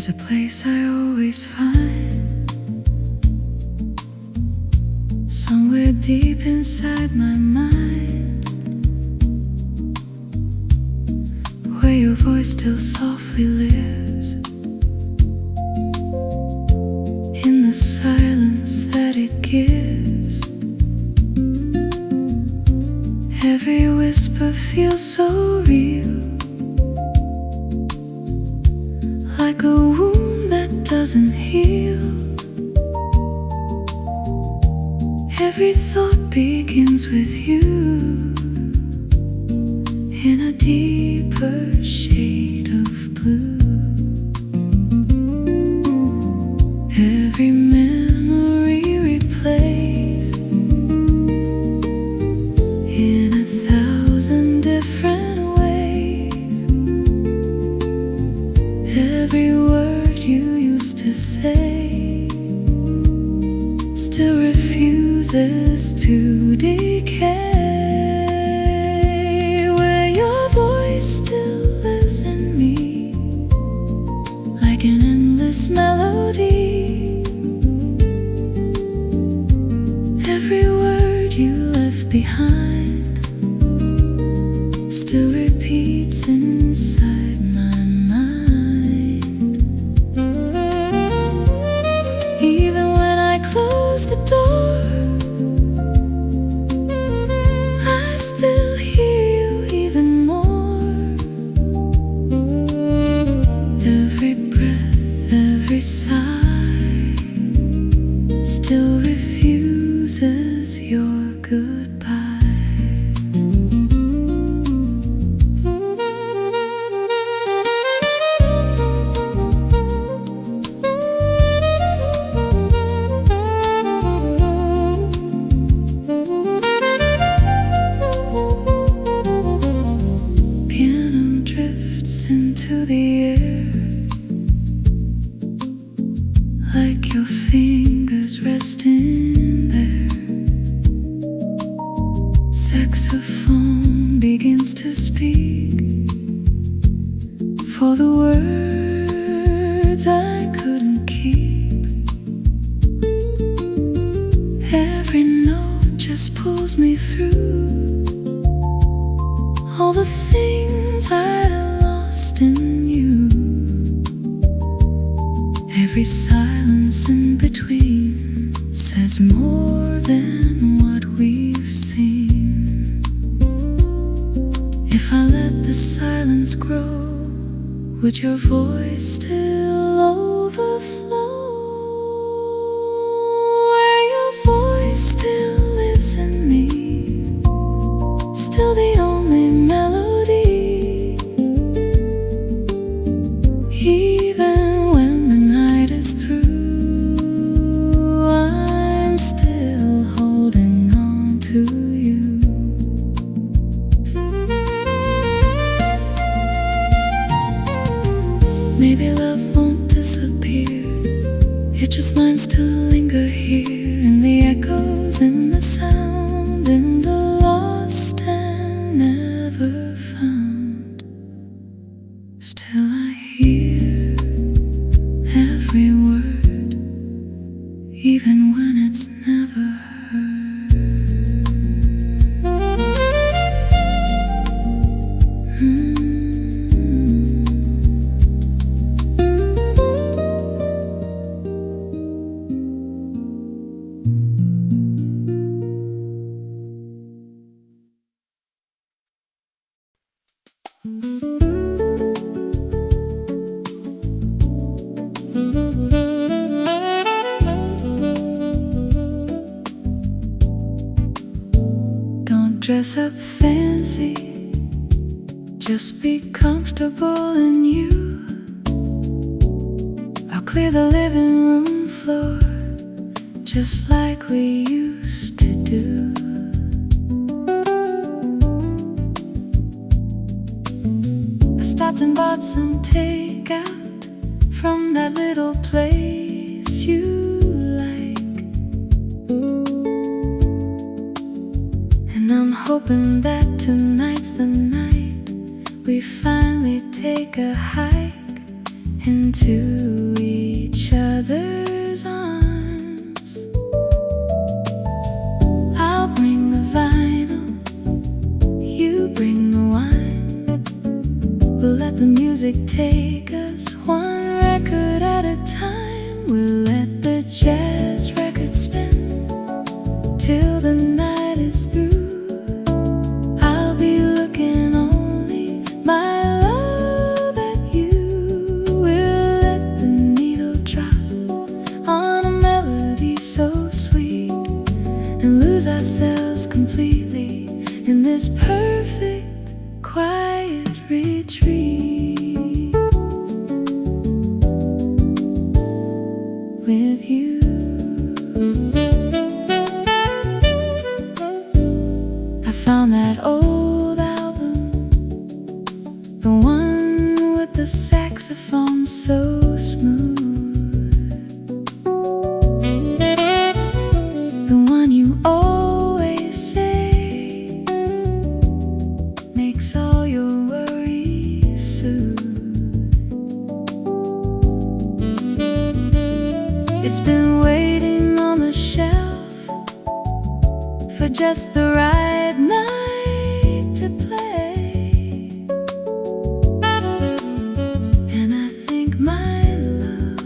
There's a place I always find, somewhere deep inside my mind, where your voice still softly lives, in the silence that it gives. Every whisper feels so real, like a wound that doesn't heal. Every thought begins with you, in a deeper shade of blue. Every memory replays in 1,000 different ways. Every word you used to say still refuses to decay, where your voice still lives in me, like an endless melody. Every word you left behind still repeats inside my mind. Even when I close the door, I still hear you even more. Every breath, every sigh still refuses your goodbye. Piano drifts into the air, like your fingers resting there. Saxophone begins to speak for the words I couldn't keep. Every note just pulls me through all the things I lost in you. Every silence in between says more than what we've seen. If I let the silence grow, would your voice still overflow? Where your voice still lives in me, still the only melody. Even when the night is through, I'm still holding on to you. Maybe love won't disappear, it just learns to linger here, in the echoes, in the sound, in the lost and never found. Still I hear every word, even when it's never heard. Don't dress up fancy, just be comfortable in you. I'll clear the living room floor, just like we used to do. I stopped and bought some takeout from that little place you like, and I'm hoping that tonight's the night we finally take a hike into each other's arms. I'll bring the vinyl, you bring the wine. We'll let the music take us one record at a time. We'll let the jazz record spin till the night is through. I'll be looking only, my love, at you. We'll let the needle drop on a melody so sweet and lose ourselves completely in this perfect quiet retreat with you. I found that old album, the one with the saxophone so smooth, the one you always say makes all your worries soothe. It's been waiting on the shelf for just the right night to play. And I think, my love,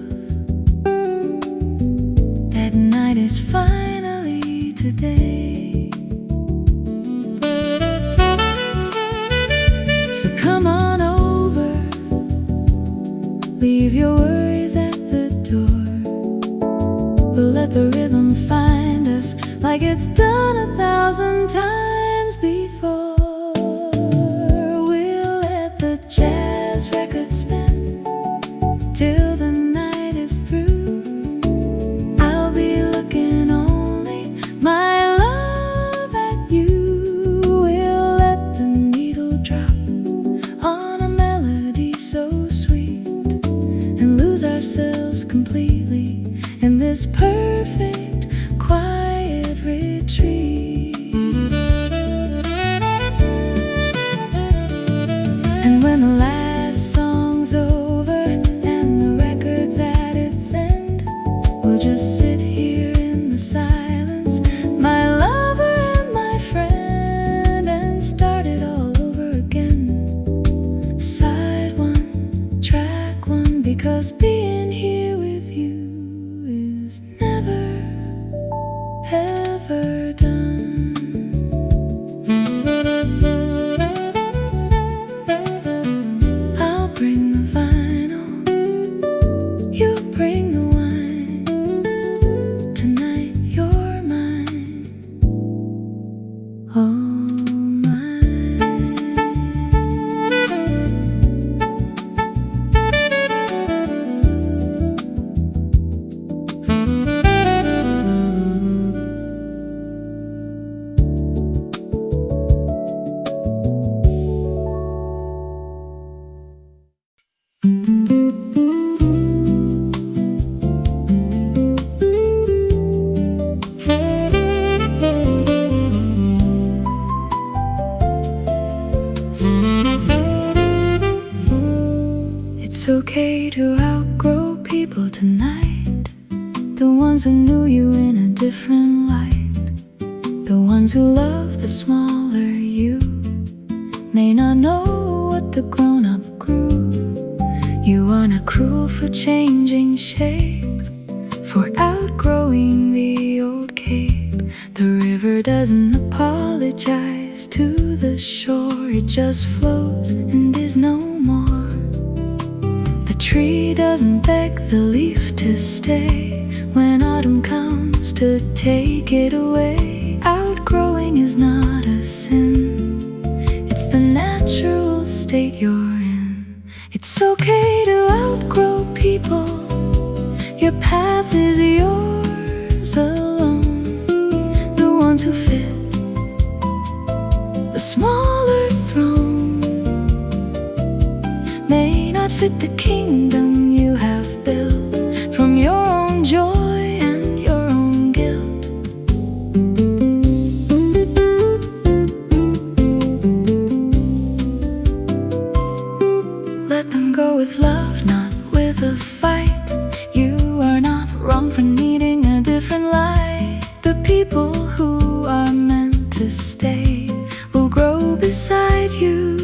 that night is finally today. So come on over, leave your worries at the door. We'll let the rhythm find us like it's done 1,000 times before. We'll let the jazz record spin till the night is through. I'll be looking only, my love, at you. We'll let the needle drop on a melody so sweet and lose ourselves completely in this perfect quiet retreat. And when the last song's over and the record's at its end, we'll just sit here in the silence, my lover and my friend, and start it all over again. Side one, track one, because being here with you is never ever done. I'll bring the vinyl, you bring the wine. Tonight you're mine, all mine. It's okay to outgrow people tonight, the ones who knew you in a different light, the ones who love the smaller you, may not know what the grown-up grew. You are not cruel for changing shape, for outgrowing the old cape. The river doesn't apologize to the shore, it just flows and is no more. The tree doesn't beg the leaf to stay when autumn comes to take it away. Outgrowing is not a sin, it's the natural state you're in. It's okay to outgrow people, your path is yours alone. The ones who fit the smaller throne may not fit the kingdom you have built from your own joy and your own guilt. Let them go with love, not with to fight. You are not wrong for needing a different light. The people who are meant to stay will grow beside you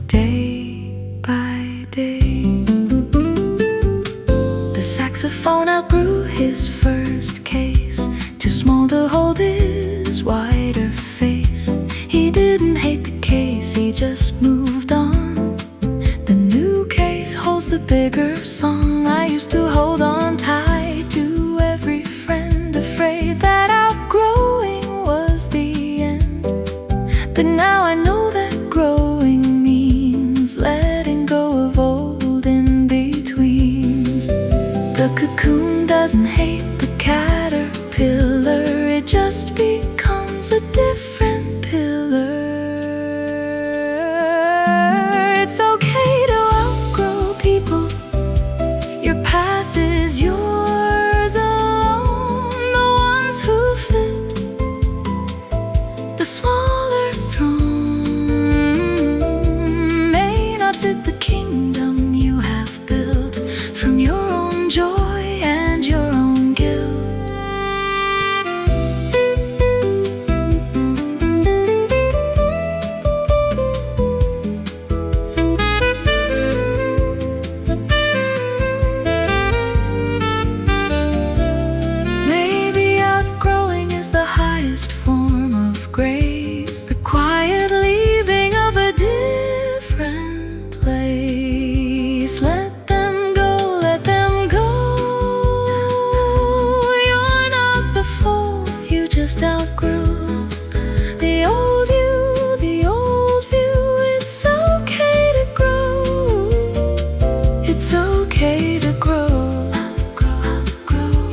day by day. The saxophone outgrew his first case, too small to hold his wider face. He didn't hate the case, he just moved on. The new case holds the bigger song. I used to hold on tight to every friend, afraid that outgrowing was the end. But now I know that growing means letting go of old in-betweens. The cocoon doesn't hate the caterpillar, it just becomes a different pillar. It's okay to outgrow people. Your path is yours alone. The ones who fit the smaller throne may not fit the kingdom you have built from your own joy and your own guilt. Maybe outgrowing is the highest form of grace, the quiet leaving of a different place. Let them go, let them go. You're not the foe, you just outgrew the old you, the old view. It's okay to grow, it's okay to grow.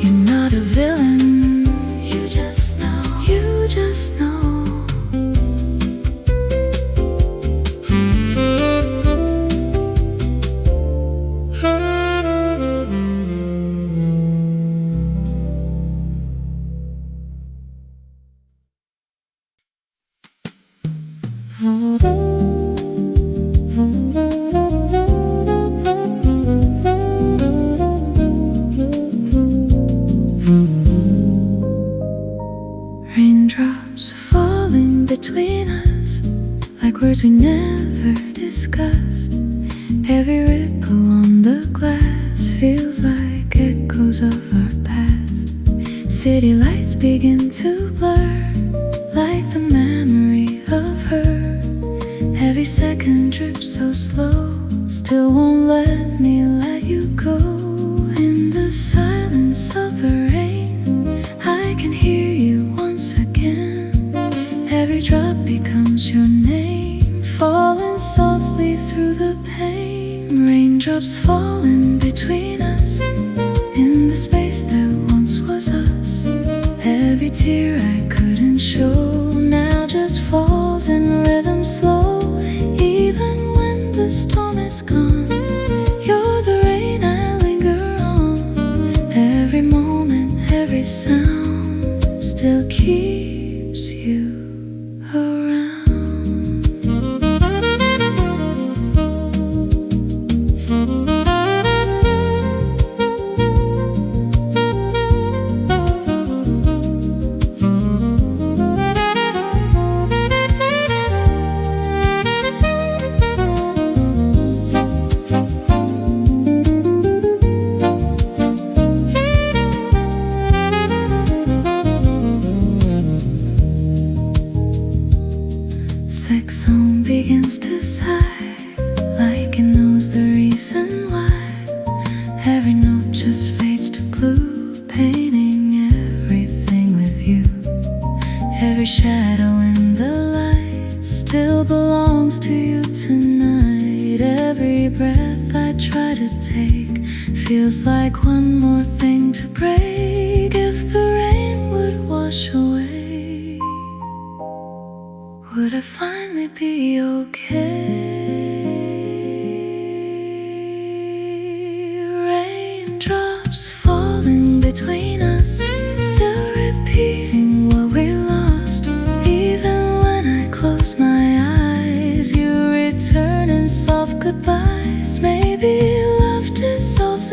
You're not a villain, you just know, you just know. Raindrops falling between us, like words we never discussed. Every ripple on the glass feels like echoes of our past. City lights begin to blur, like the memory of her. Every second drips so slow, still won't let me let you go. In the silence of the rain, I can hear you once again. Every drop becomes your name, falling softly through the pain. Raindrops falling between us, in the space that once was us. Every tear I couldn't show now just falls in rhythm slow. Even when the storm is gone, you're the rain I linger on. Every moment, every sound still keeps you around. Saxophone begins to sigh, like it knows the reason why. Every note just fades to blue, painting everything with you. Every shadow in the light still belongs to you tonight. Every breath I try to take feels like one more thing to break. If the rain would wash away, would I finally be okay? Raindrops falling between us, still repeating what we lost. Even when I close my eyes, you return in soft goodbyes. Maybe love dissolves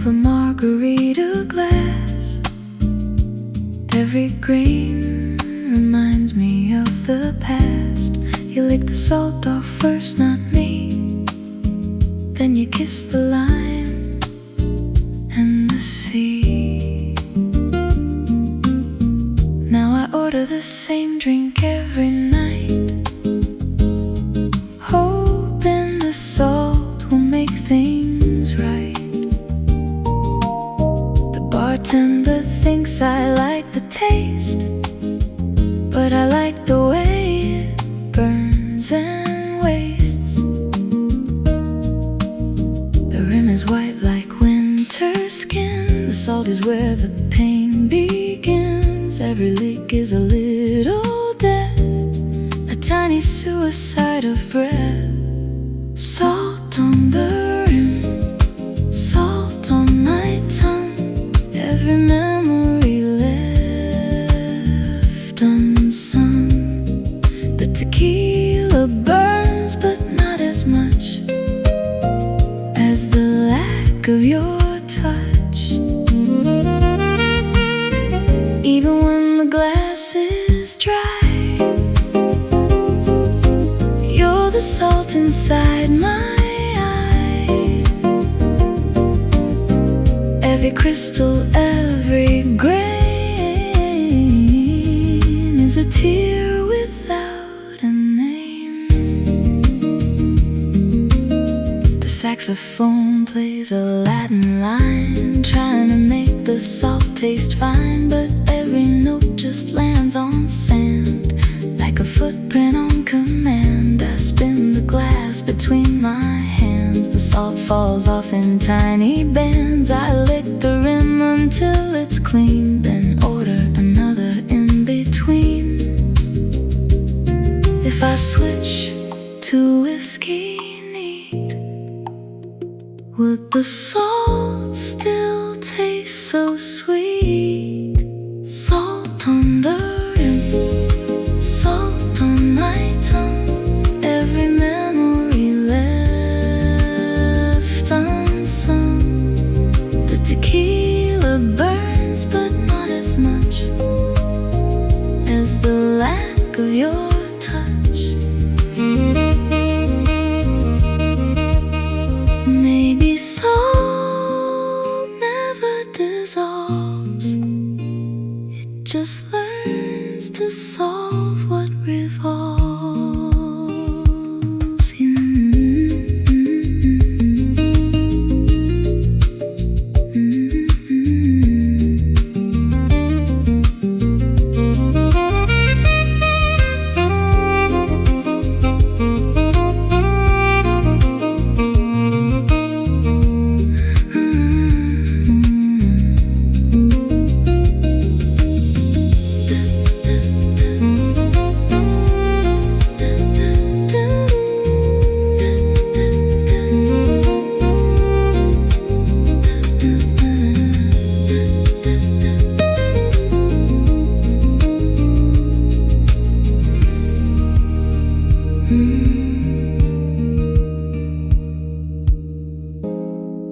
of a margarita glass. Every grain reminds me of the past. You lick the salt off first, not me. Then you kiss the lime and the sea. Now I order the same drink every night, hoping the salt will make things right. The bartender thinks I like the taste, but I like the way it burns and wastes. The rim is white like winter skin. The salt is where the pain begins. Every leak is a little death, a tiny suicide of breath. Salt on the rim, salt on my tongue. Every memory left unsung. The tequila burns, but not as much as the lack of your touch. Even when the glass is dry, you're the salt inside my eye. Every crystal, every grain is a tear without a name. The saxophone plays a Latin line, trying to make the salt taste fine, but every note just lands on sand, like a footprint on command. I spin the glass between my hands. The salt falls off in tiny bands. I lick the rim until it's clean, then order another in between. If I switch to whiskey neat, would the salt still taste so sweet? Salt on the rim, salt on my tongue. Every memory left unsung. The tequila burns, but not as much as the lack of your touch. Maybe salt never dissolves, it just learns to solve what revolves.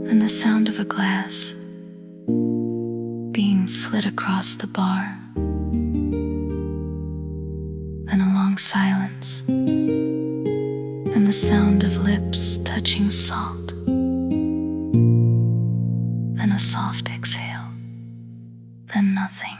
And the sound of a glass being slid across the bar, then a long silence, and the sound of lips touching salt, then a soft exhale, then nothing.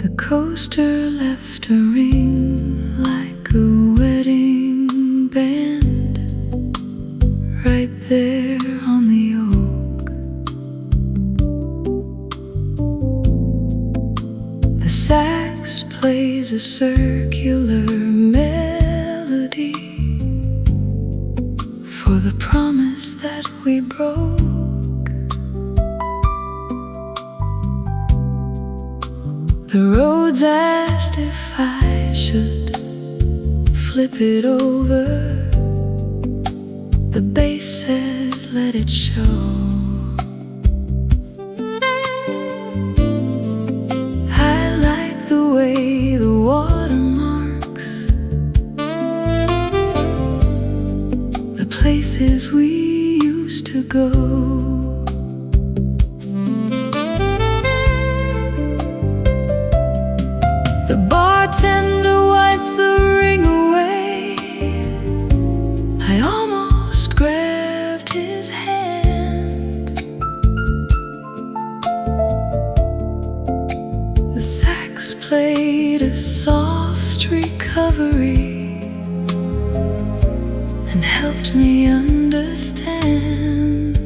The coaster left a ring like circular melody for the promise that we broke. The roads asked if I should flip it over. The bass said, let it show. I like the way the watermarks the places we used to go. The bartender wiped the ring away. I almost grabbed his hand. The sax played a soft recovery and helped me understand.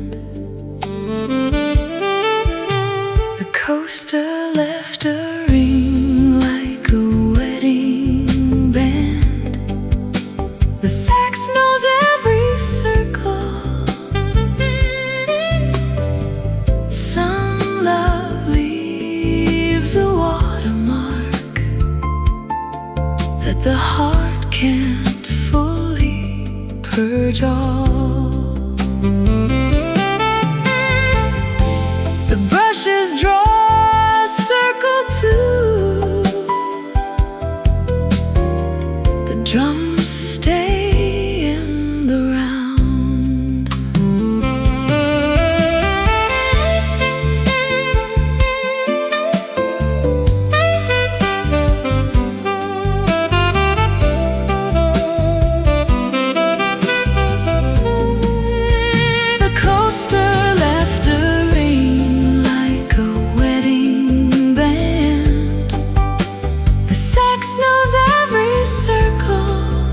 The coaster left a ring like a wedding band. The sax knows every circle. Some love leaves a watermark that the heart can't fully purge all. The brushes draw a circle too. The drums stay in the round. The coaster left a ring like a wedding band. The sax knows every circle.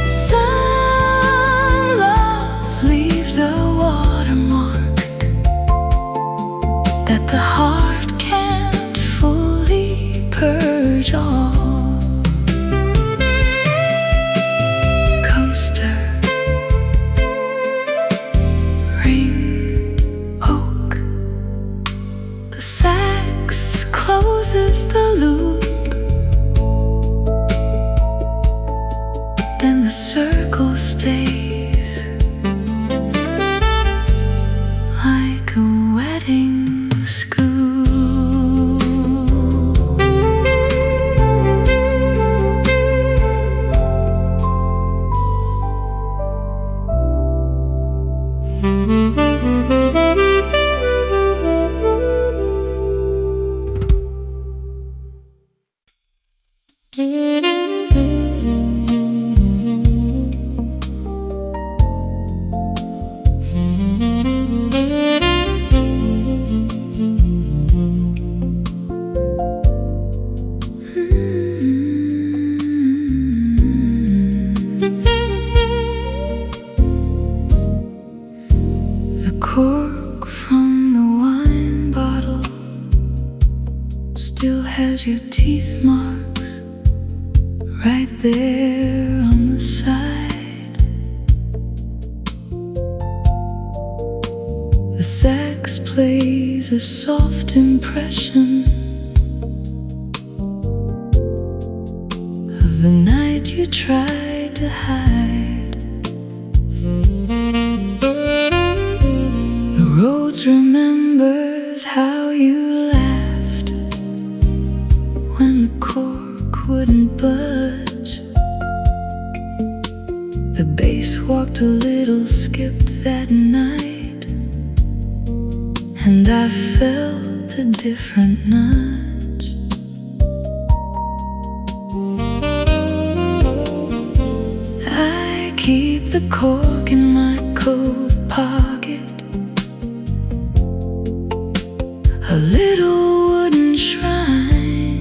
Some love leaves a watermark that the heart can't fully purge all. Coaster, ring, oak. The sax closes the loop, then the circle stays like a wedding scoop. The cork from the wine bottle still has your teeth marks right there on the side. The sax plays a soft impression of the night you tried to hide. The roads remembers how you laughed when the cork wouldn't budge. The bass walked a little skip that night, and I felt a different nudge. I keep the cork in my coat pocket, a little wooden shrine.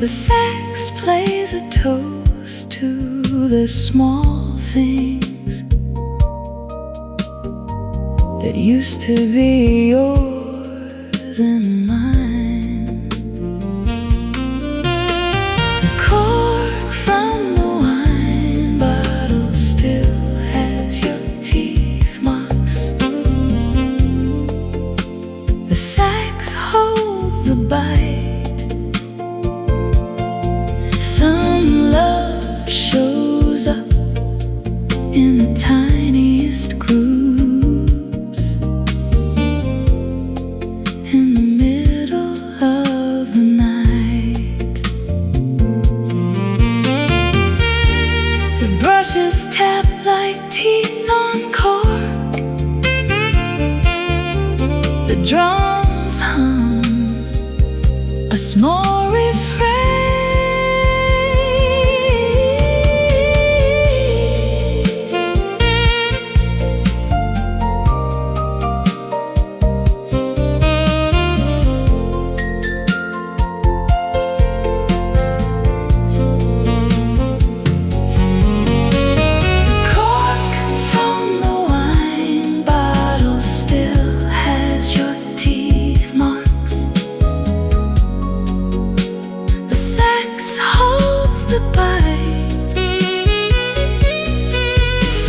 The sax plays a toast to the small things that used to be yours yours and mine. The cork from the wine bottle still has your teeth marks. The sax holds the bite. Some love shows up in the tiniest grooves, in the middle of the night. The brushes tap like teeth on cork. The drums hum a small refrain.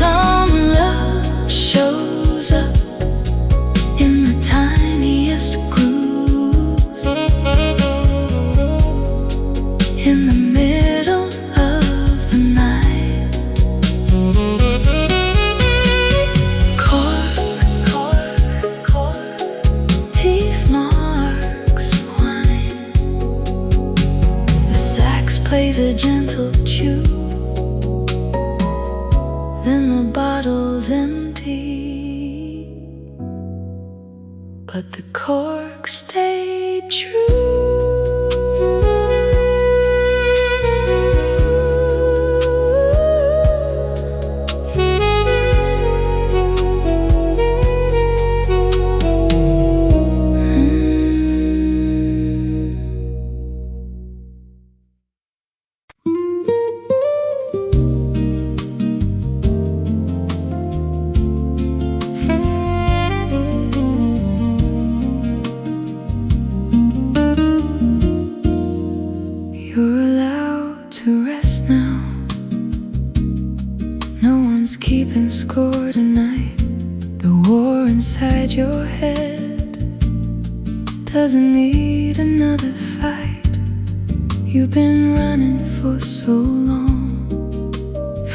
Some love shows up in the tiniest grooves, in the middle of the night. Cork, teeth marks, wine. The sax plays a gentle tune. Then the bottle's empty, but the cork stayed true. Keeping score tonight. The war inside your head doesn't need another fight. You've been running for so long,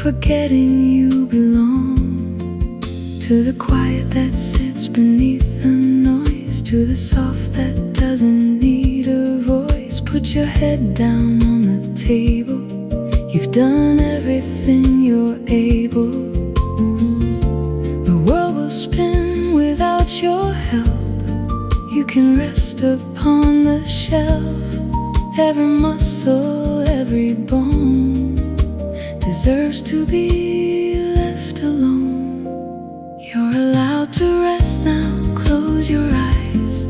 forgetting you belong to the quiet that sits beneath the noise, to the soft that doesn't need a voice. Put your head down on the table. You've done everything you're able. Spin without your help. You can rest upon the shelf. Every muscle, every bone deserves to be left alone. You're allowed to rest now. Close your eyes.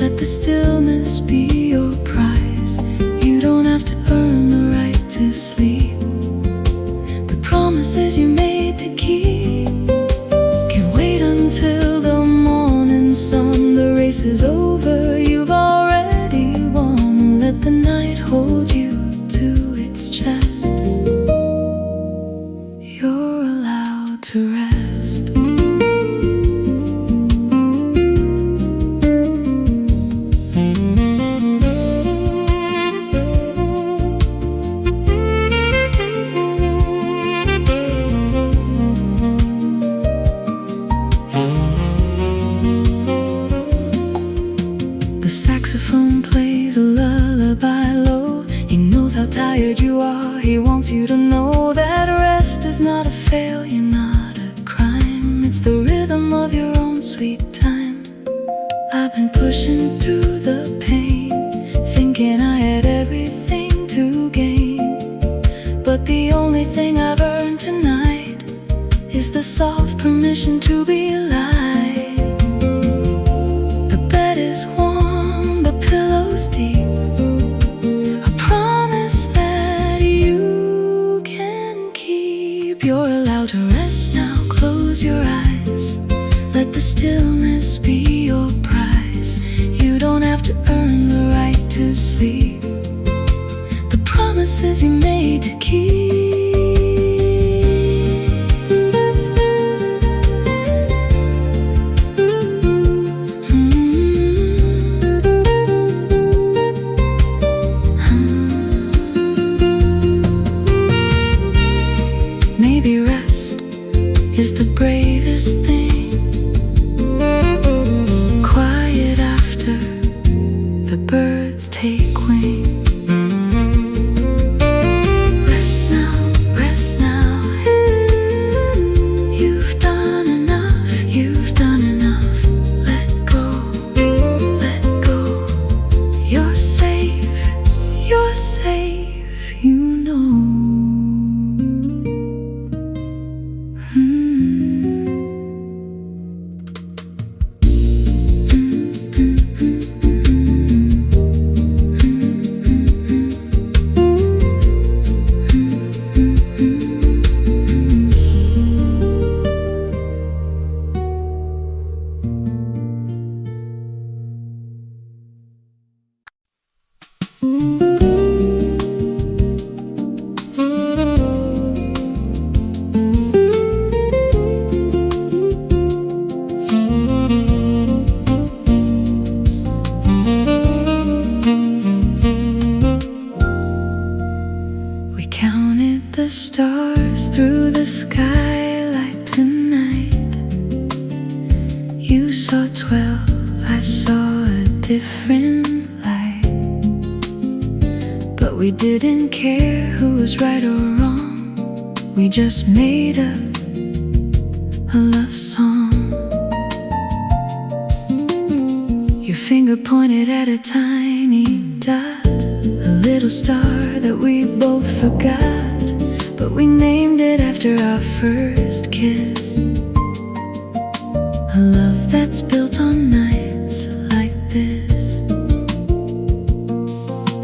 Let the stillness be your prize. You don't have to earn the right to sleep. The promises you made to keep until the morning sun. The race is over, you've already won. Let the night hold you to its chest. You're allowed to rest. The saxophone plays a lullaby low. He knows how tired you are. He wants you to know that rest is not a failure, not a crime. It's the rhythm of your own sweet time. I've been pushing through the pain, thinking I had everything to gain. But the only thing I've earned tonight is the soft permission to be light. The bed is warm, the pillow's deep. A promise that you can keep. You're allowed to rest now, close your eyes. Let the stillness be your prize. You don't promises you made to keep. Maybe rest is the bravest thing. Quiet after the birds take wing. Rest now, rest now. You've done enough, you've done enough. Let go, let go. You're safe, you know. The stars through the skylight tonight. You saw 12, I saw a different light. But we didn't care who was right or wrong. We just made up a love song. Your finger pointed at a tiny dot, a little star that we both forgot. But we named it after our first kiss. A love that's built on nights like this.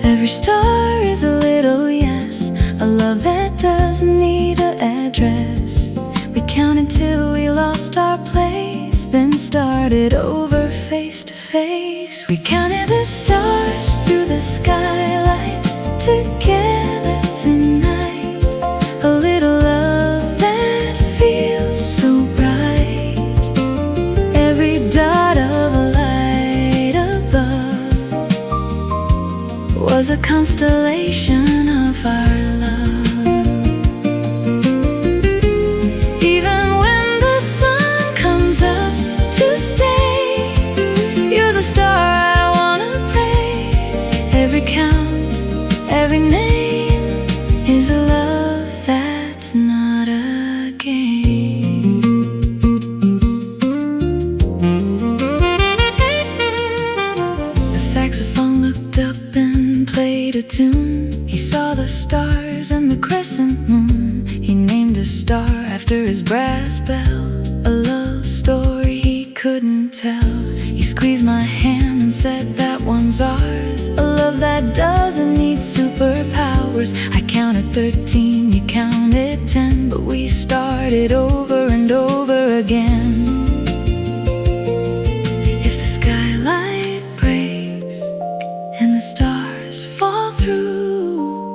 Every star is a little yes, a love that doesn't need an address. We counted till we lost our place, then started over face to face. We counted the stars through the skylight together tonight. A little love that feels so bright. Every dot of a light above was a constellation of our love. Even when the sun comes up to stay, you're the star I wanna pray. Every count, every name is a love that's not a game. The saxophone looked up and played a tune. He saw the stars and the crescent moon. He named a star after his brass bell, a love story he couldn't tell. He squeezed my hand and said that one's ours, a love that doesn't need superpowers. I counted 13, you counted 10, but we started over and over again. If the skylight breaks and the stars fall through,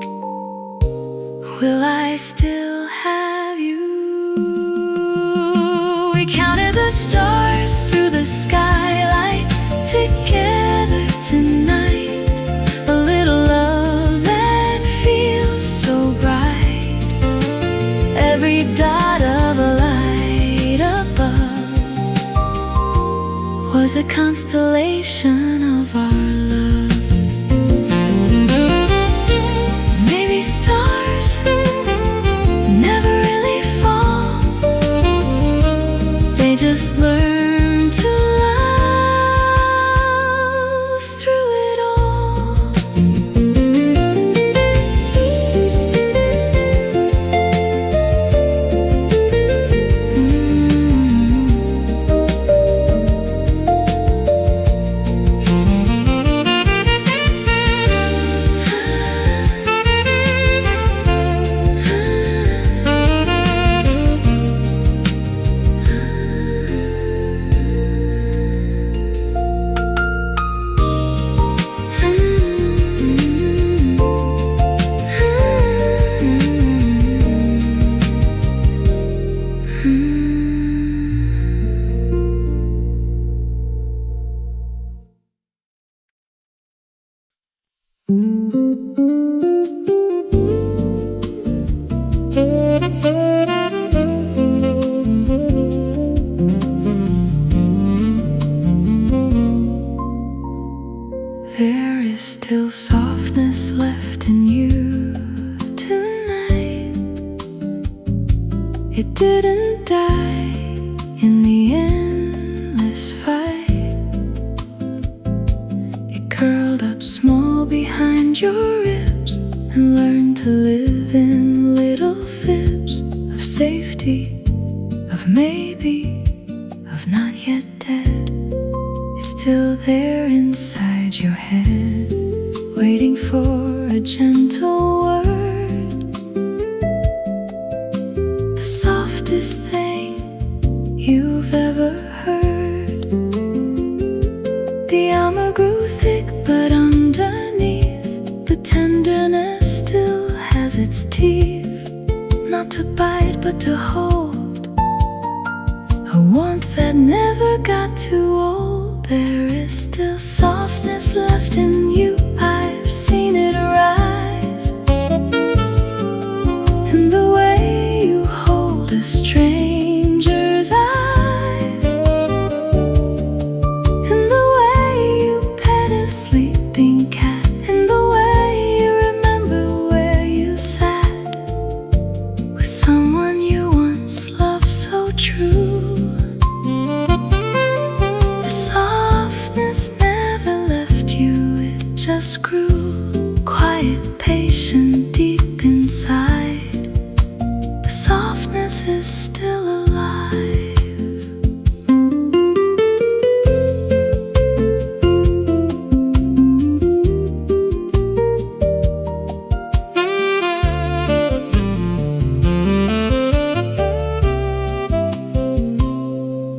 will I still have you? We counted the stars through the skylight together tonight. A little love that feels so bright. Every dot of a light above was a constellation of our love. Maybe stars never really fall. They just learn to love through it all. in you tonight. It didn't die in the endless fight. It curled up small behind your ribs and learned to live in little fibs of safety, of maybe, of not yet dead. It's still there inside your head, waiting for a gentle word. The softest thing you've ever heard. The armor grew thick, but underneath the tenderness still has its teeth. Not to bite, but to hold, a warmth that never got too old. There is still softness left in you. I've seen it rise in the way you hold a stranger's eyes, in the way you pet a sleeping cat, in the way you remember where you sat with someone you once loved so true. The softness never left you, it just grew. Quiet, patient, deep inside, the softness is still alive.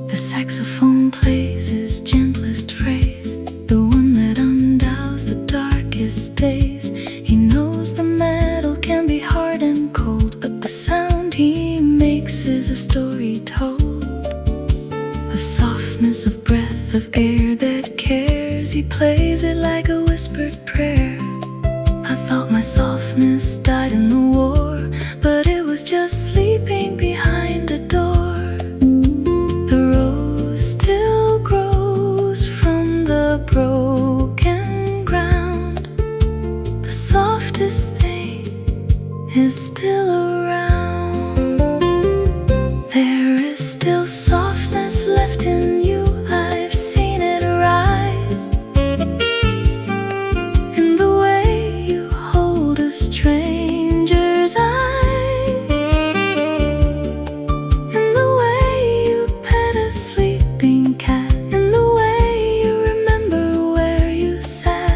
The saxophone plays his gentlest phrase, the one that undoes the darkest days. He knows the metal can be hard and cold, but the sound he makes is a story told of softness, of breath, of air that cares. He plays it like a whispered prayer. I thought my softness died in the war, but it was just sleeping behind a door. The rose still grows from the broken ground. The softest thing is still around. There is still softness left in you. I've seen it rise in the way you hold a stranger's eyes, in the way you pet a sleeping cat, in the way you remember where you sat.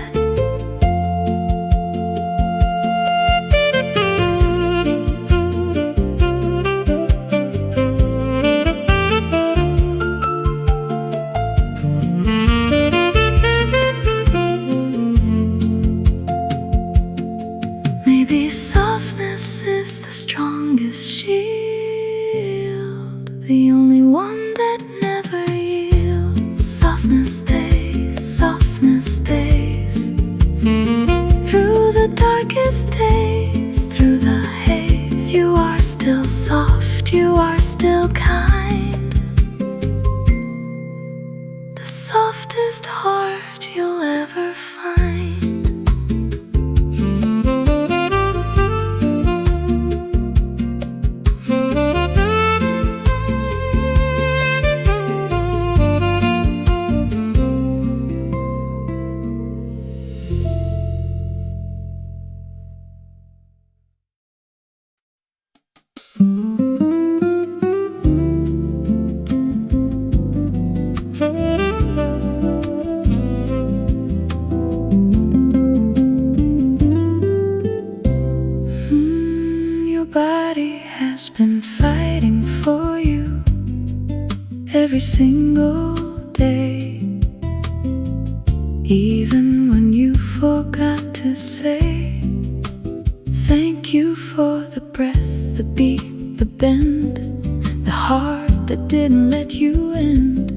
Maybe softness is the strongest shield, the only one that never yields. Softness stays, softness stays, through the darkest days, through the haze. You are still soft, you are still kind, the softest heart you'll ever find. Your body has been fighting for you every single day, even when you forgot to say thank you for the breath, the beat, the bend, the heart that didn't let you end,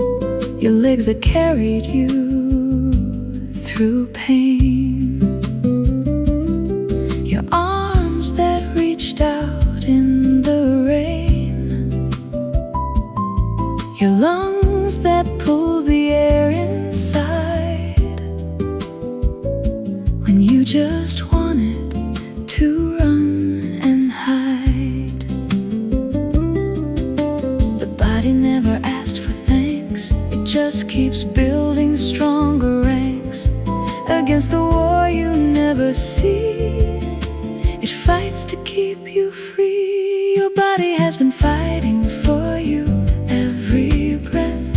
your legs that carried you through pain, your arms that reached out in the rain, your lungs that pull the air inside when you just wanted keeps building stronger ranks against the war you never see. It fights to keep you free. Your body has been fighting for you every breath.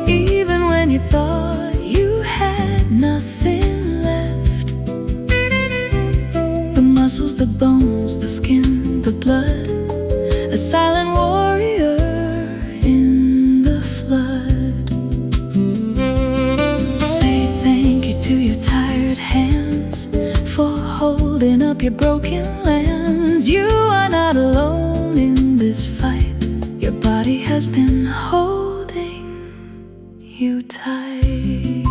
Even when you thought you had nothing left. The muscles, the bones, the skin, the blood, a silent warrior in the flood. Say thank you to your tired hands for holding up your broken lands. You are not alone in this fight. Your body has been holding you tight.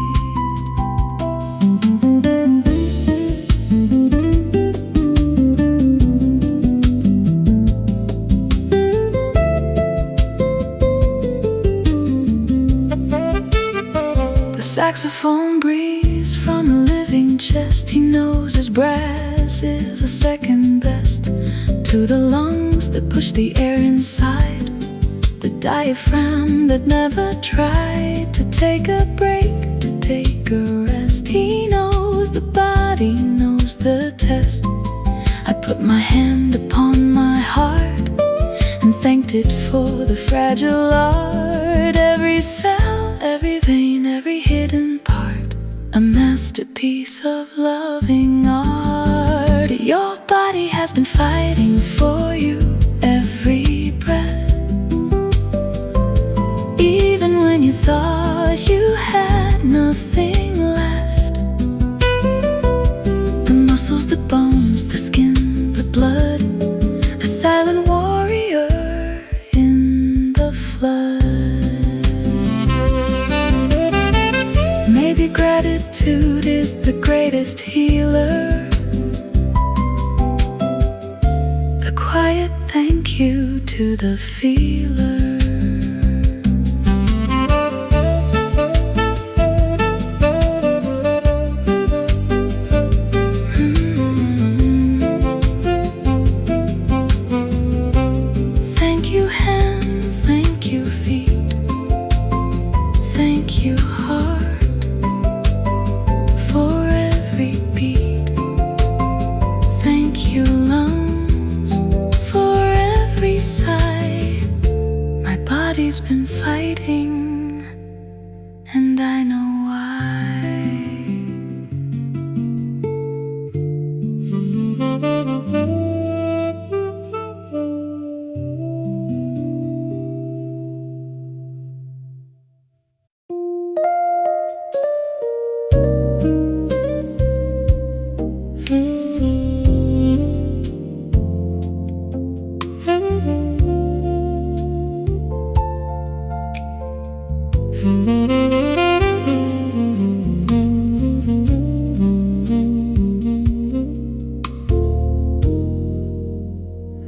The saxophone breathes from a living chest. He knows his brass is a second best to the lungs that push the air inside, the diaphragm that never tried to take a break, to take a rest. He knows the body knows the test. I put my hand upon my heart and thanked it for the fragile art. Every cell, every vein, every hidden part, a masterpiece of loving art. Your body has been fighting for you every breath. Even when you thought you had nothing left. The muscles, the bones, the skin, the blood, a silent warrior in the flood. Maybe gratitude is the greatest healer, the quiet thank you to the feeler. Thank you hands, thank you feet, thank you heart for every beat. Thank you lungs for every sigh. My body's been fighting, and I know why.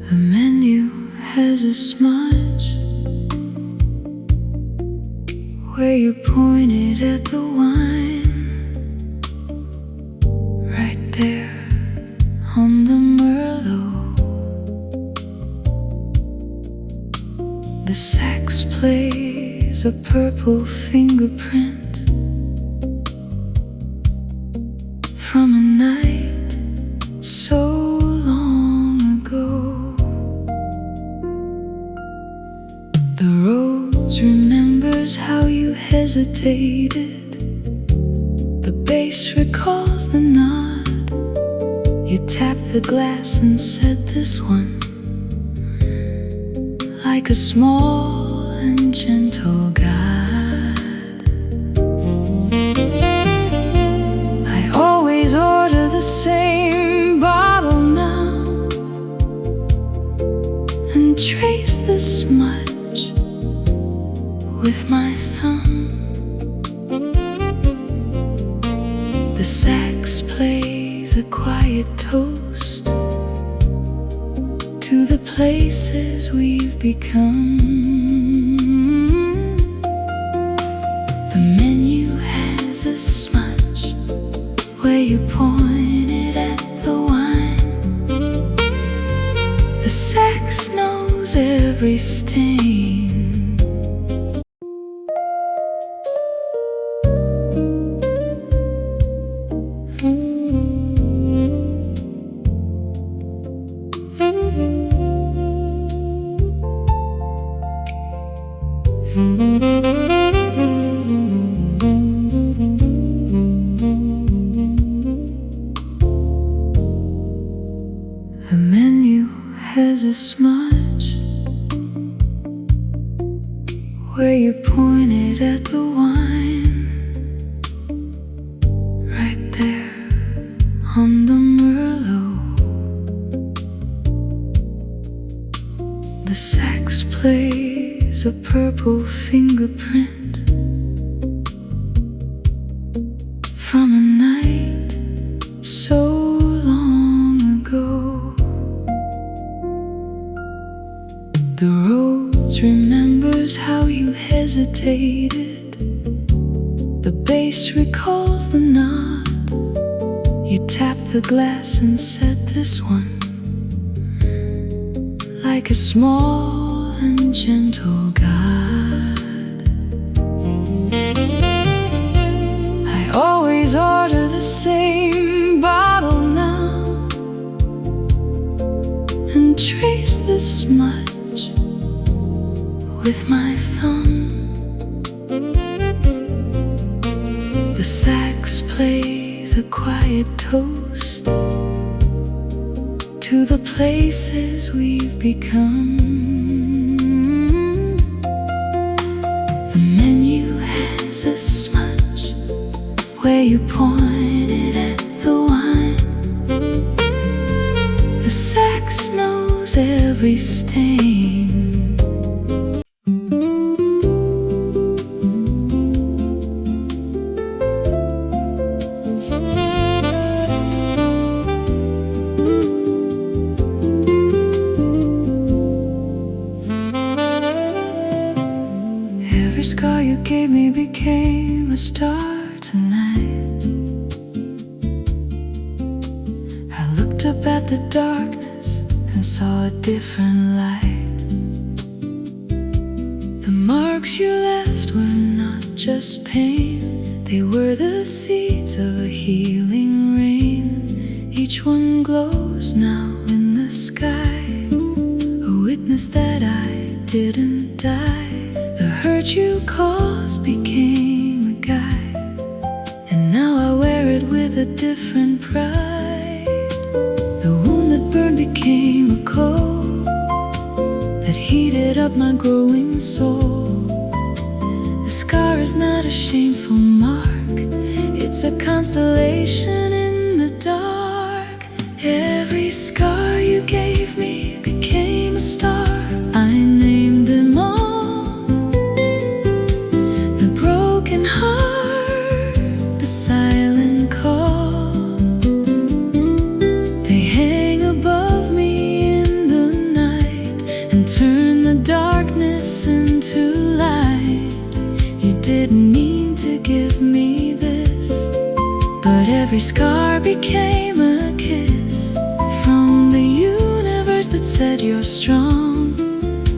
The menu has a smudge where you pointed at the wine, right there on the Merlot. The sax plays a purple fingerprint from a night so long ago. The rose remembers how you hesitated. The bass recalls the nod. You tapped the glass and said, "This one," like a small and gentle God. I always order the same bottle now and trace the smudge with my thumb. The sax plays a quiet toast to the places we've become. The menu has a smudge where you pointed at the wine. The sax knows every stain. has a smudge where you pointed at the wine, right there on the Merlot. The sax plays a purple fingerprint from a night so long ago. The roads remembers how you hesitated. The bass recalls the nod. You tapped the glass and said, "This one," like a small and gentle God. I always order the same bottle now and trace the smudge with my thumb. The sax plays a quiet toast to the places we've become. The menu has a smudge where you pointed at the wine. The sax knows every stain. Every scar you gave me became a star tonight. I looked up at the darkness and saw a different light. The marks you left were not just pain, they were the seeds of a healing rain. Each one glows now in the sky, a witness that I didn't die. The hurt you caused became a guide, and now I wear it with a different pride. The wound that burned became a coal that heated up my growing soul. The scar is not a shameful mark, it's a constellation in the dark. Every scar you gave me became a star. I named them all. Into light. You didn't mean to give me this, but every scar became a kiss from the universe that said you're strong.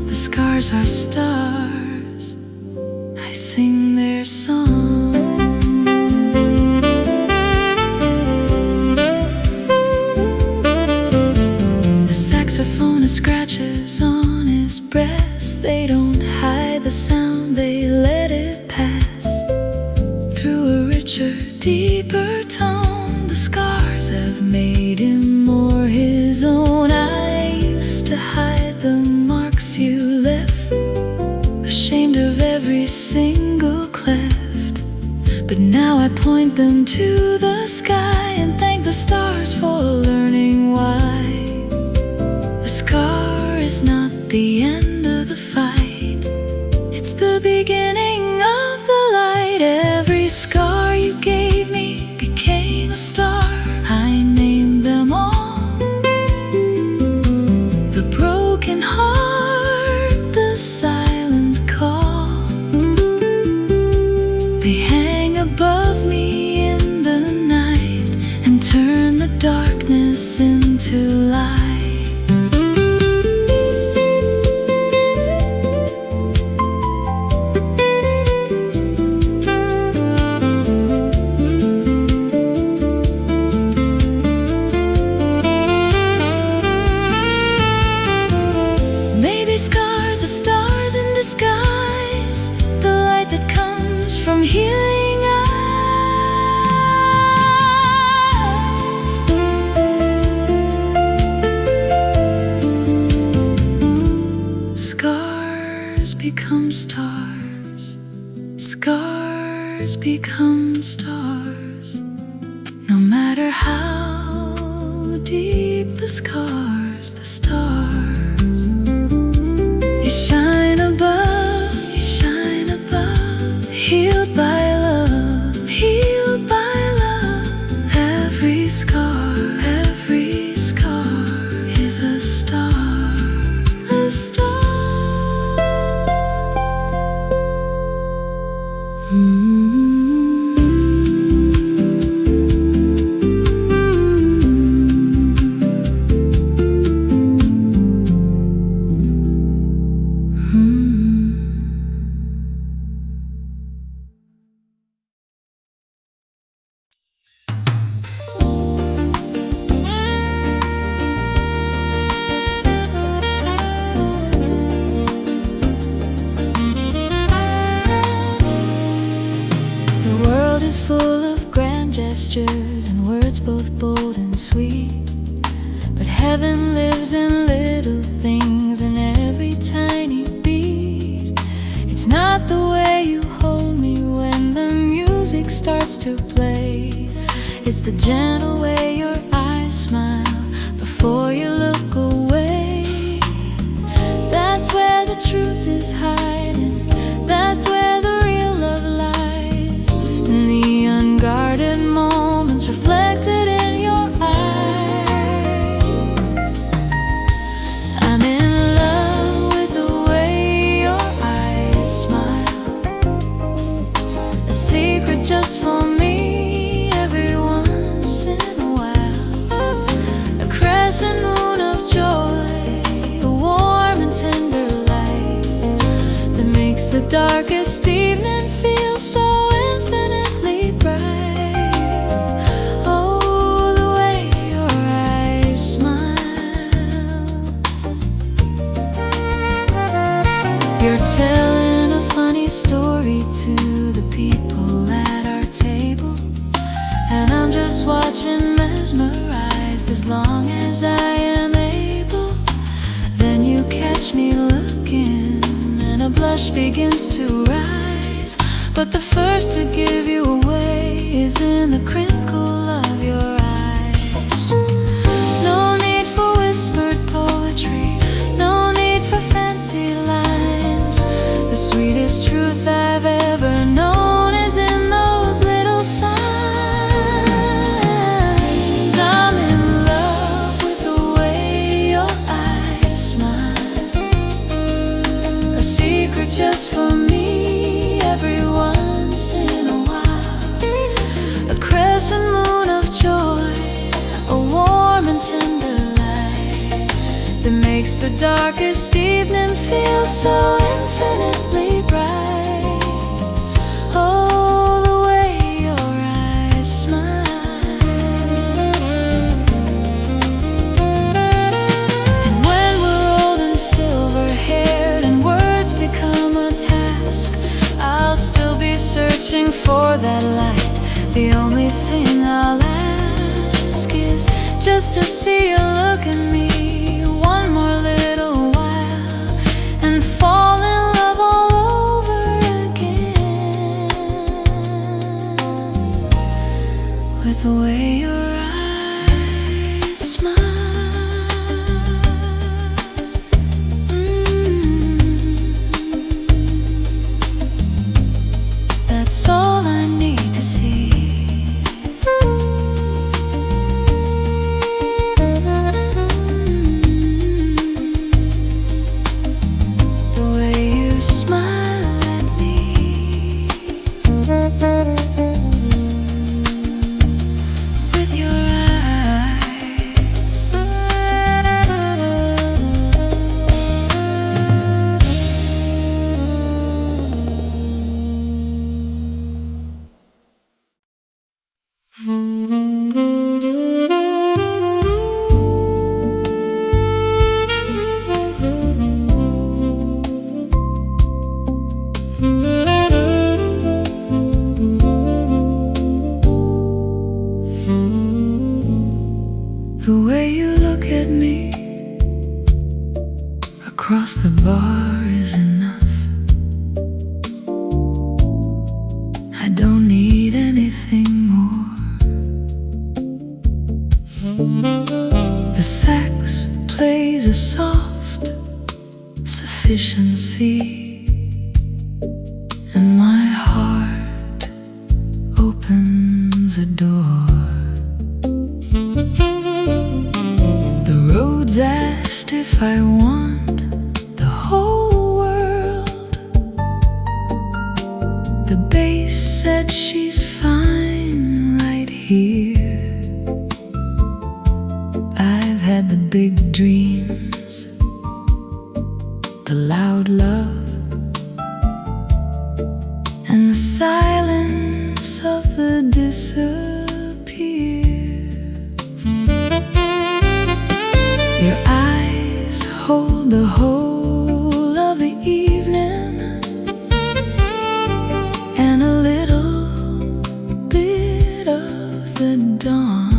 The scars are stars, I sing their song. The saxophone scratches on his breast. They don't hide the sound, they let it pass through a richer, deeper tone. The scars have made him more his own. I used to hide the marks you left, ashamed of every single cleft, but now I point them to the sky and thank the stars for learning why. The scar is not the end of the fight, it's the beginning of the light. Every scar you gave me became a star. I named them all. The broken heart, the silent call, they hang above me in the night and turn the darkness into light. Scars are stars in disguise, the light that comes from healing eyes. become stars. No matter how deep the scars, the stars. You shine above, healed by love, healed by love. Every scar is a star, a star. Is full of grand gestures and words both bold and sweet. But heaven lives in little things and every tiny beat. It's not the way you hold me when the music starts to play. It's the gentle way your eyes smile before you look away. That's where the truth is hiding. That's where the real love lies. In the unguarded moments reflected in your eyes. I'm in love with the way your eyes smile. A secret just for me every once in a while. A crescent moon of joy, a warm and tender light that makes the darkest evening feel so infinitely bright. Oh, the way your eyes smile. You're telling a funny story to the people at our table, and I'm just watching, mesmerized as long as I am able. Then you catch me looking and a blush begins to rise. But the first to give you away is in the crinkle of your eyes. No need for whispered poetry, no need for fancy lines. The sweetest truth I've ever known is in those little signs. I'm in love with the way your eyes smile. A secret just for me every once in a while. A crescent moon of joy, a warm and tender light that makes the darkest evening feel so infinitely bright. Oh, the way your eyes smile. And when we're old and silver-haired and words become a task, I'll still be searching for that light. The only thing I'll ask is just to see you look at me one more little while and fall in love all over again with the way your eyes smile. That's all I need to see. The way you smile at me with your eyes. The way you look at me across the bar is enough. I don't need The sax plays a soft sufficiency, and my heart opens a door. The roads asked if I want the whole world. The bass said she's fine right here. I've had the big dreams, the loud love, and the silence of the disappear. Your eyes hold the whole of the evening and a little bit of the dawn.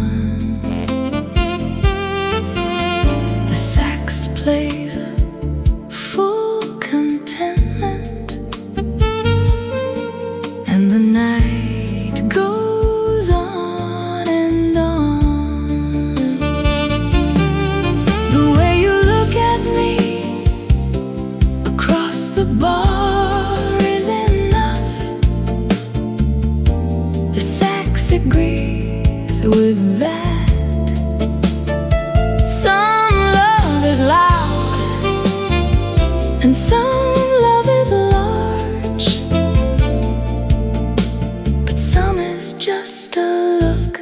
The sax plays a full contentment, and the night goes on and on. The way you look at me across the bar is enough. The sax agrees with that. Some love is loud and some love is large, but some is just a look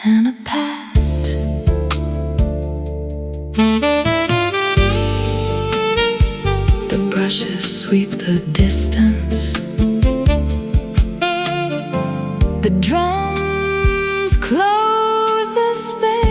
and a pat. The brushes sweep the distance. The drums close the space.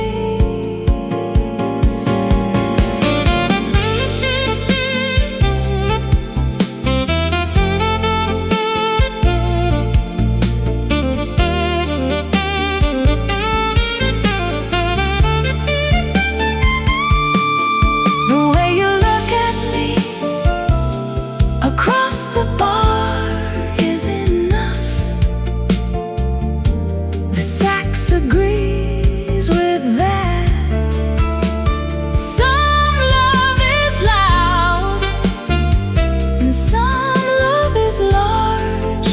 The way you look at me across the bar is enough. The sax agrees with that. Some love is loud and some love is large,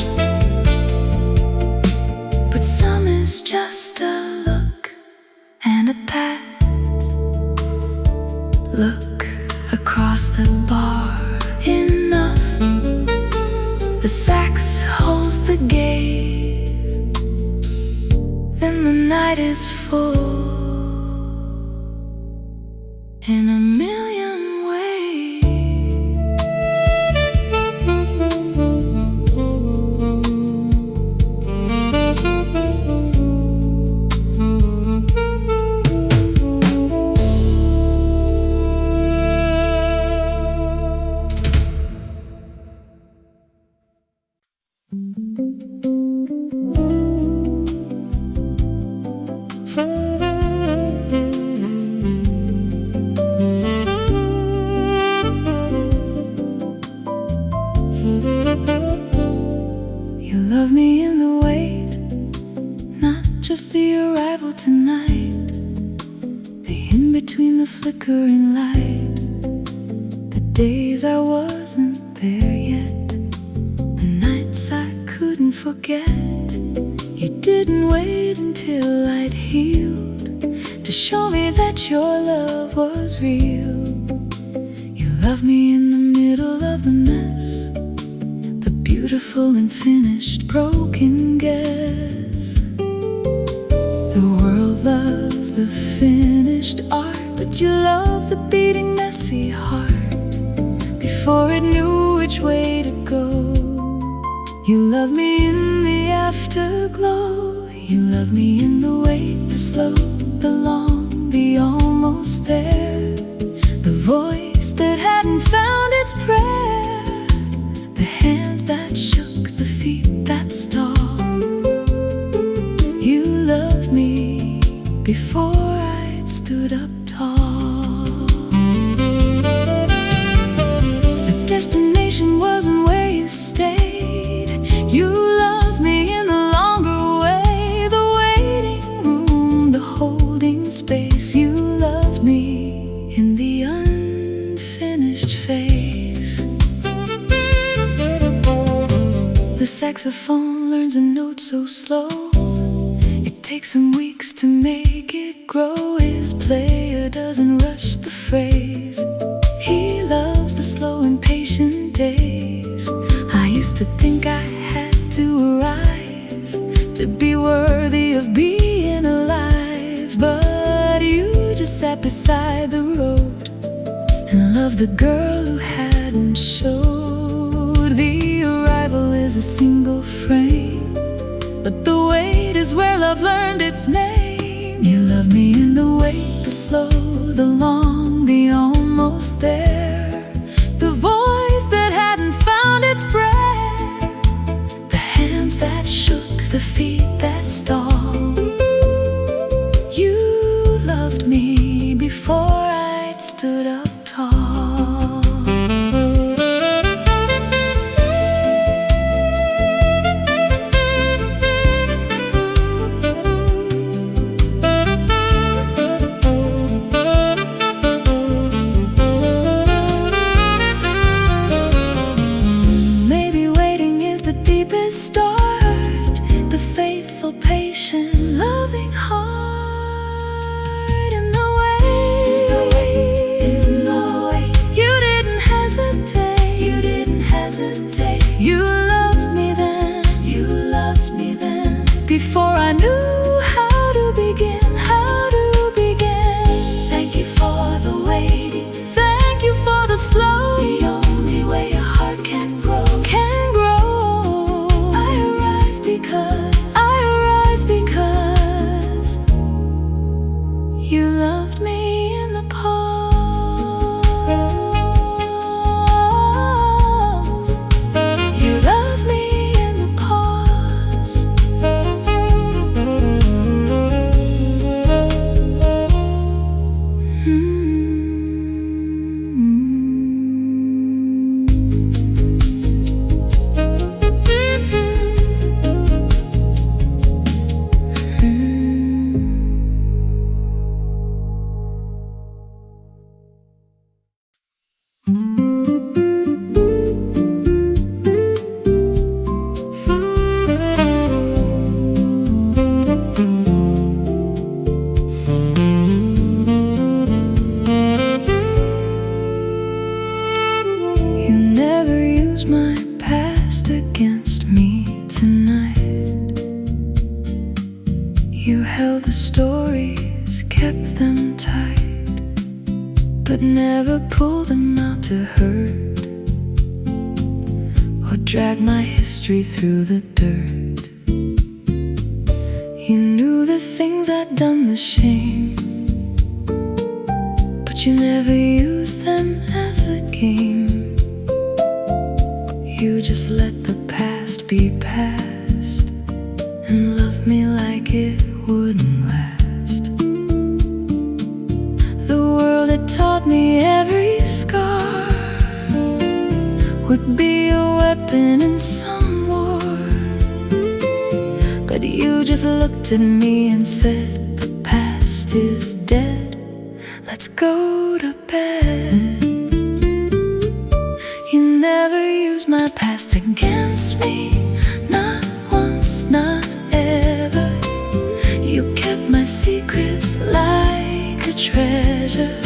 but some is just a look and a pat. Look across the bar, enough. The sax holds the gaze, then the night is full in a million ways. You love me in the wait, not just the arrival tonight, the in-between, the flickering light, the days I wasn't there yet, the nights I couldn't forget. You didn't wait until I'd healed to show me that your love was real. You love me in the middle of the mess, the beautiful and finished broken guess. The world loves the finished art, but you love the beating messy heart before it knew which way to go. You love me in the afterglow. You love me in the wait, the slow, the long, the almost there, the voice that hadn't found its prayer, the hands that shook, the feet that stalled. You loved me before I'd stood up tall. The destination wasn't where you stayed. You loved me in the longer way, the waiting room, the holding space. You loved saxophone learns a note so slow, it takes him weeks to make it grow. His player doesn't rush the phrase, he loves the slow impatient days. I used to think I had to arrive to be worthy of being alive, but you just sat beside the road and loved the girl who hadn't showed. The arrival is a single frame, but the wait is where love learned its name. You love me in the wait, the slow, the long, the almost there, the voice that hadn't found its breath, the hands that shook, the feet that stalled. You loved me before I'd stood up tall. Start the faithful, patient, loving heart. In the way, you didn't hesitate, you didn't hesitate. You loved me then, you loved me then, before I knew how to begin, how to begin. Thank you for the waiting, thank you for the slow. The only way a heart can grow, you loved me in the pause. You loved me in the pause. My past against me tonight. You held the stories, kept them tight, but never pulled them out to hurt or drag my history through the dirt. You knew the things I'd done, the shame, but you never used them as a game. You just let the past be past and love me like it wouldn't last. The world had taught me every scar would be a weapon in some war, but you just looked at me and said, the past is dead, let's go to bed. You never used my past against me, not once, not ever. You kept my secrets like a treasure.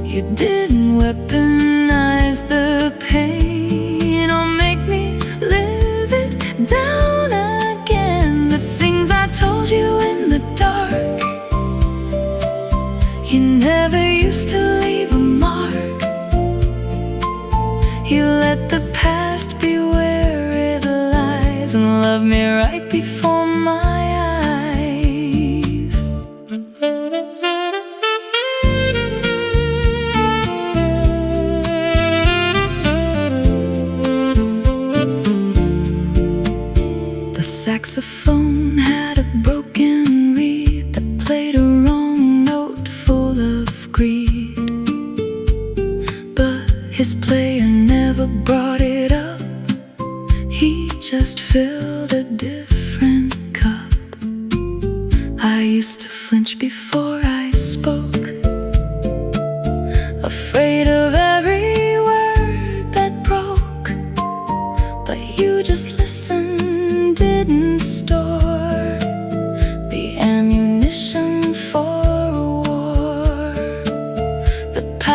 You didn't weaponize the pain or make me live it down again. The things I told you in the dark, you never used to leave a mark. You let the past be where it lies and love me right before my eyes. The saxophone had a broken reed that played a wrong note full of greed, but his player never brought it up, he just filled a dip.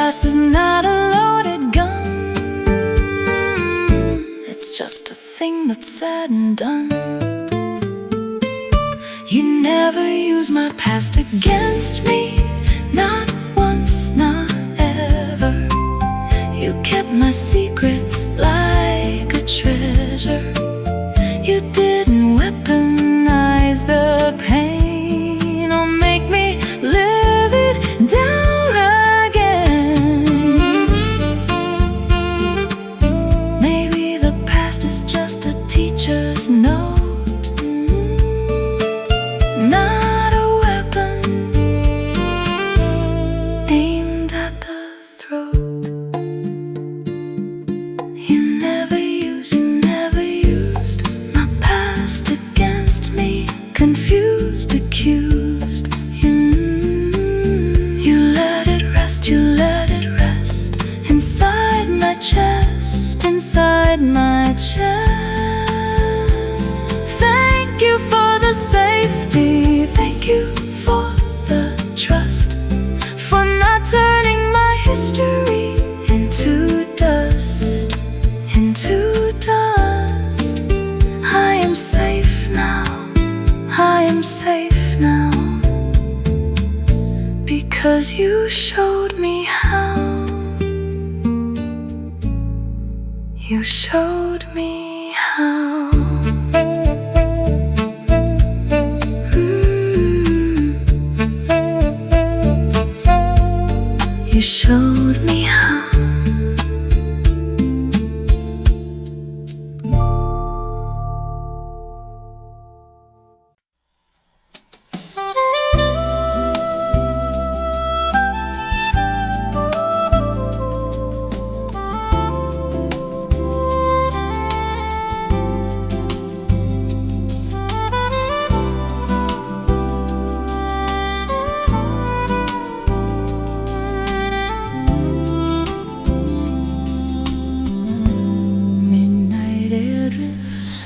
past is not a loaded gun. It's just a thing that's said and done. You never use my past against me, not once, not ever. You kept my secrets like a treasure. You didn't weaponize the pain or make me live it down again. Maybe the past is just a teacher's note, not a weapon aimed at the throat. You never used my past against me, confused, accused. You let it rest, you let it rest inside my chest, inside my chest. Thank you for the safety, thank you for the trust, for not turning my history into dust, into dust. I am safe now, I am safe now, because you showed me how. You showed me how. You showed me how.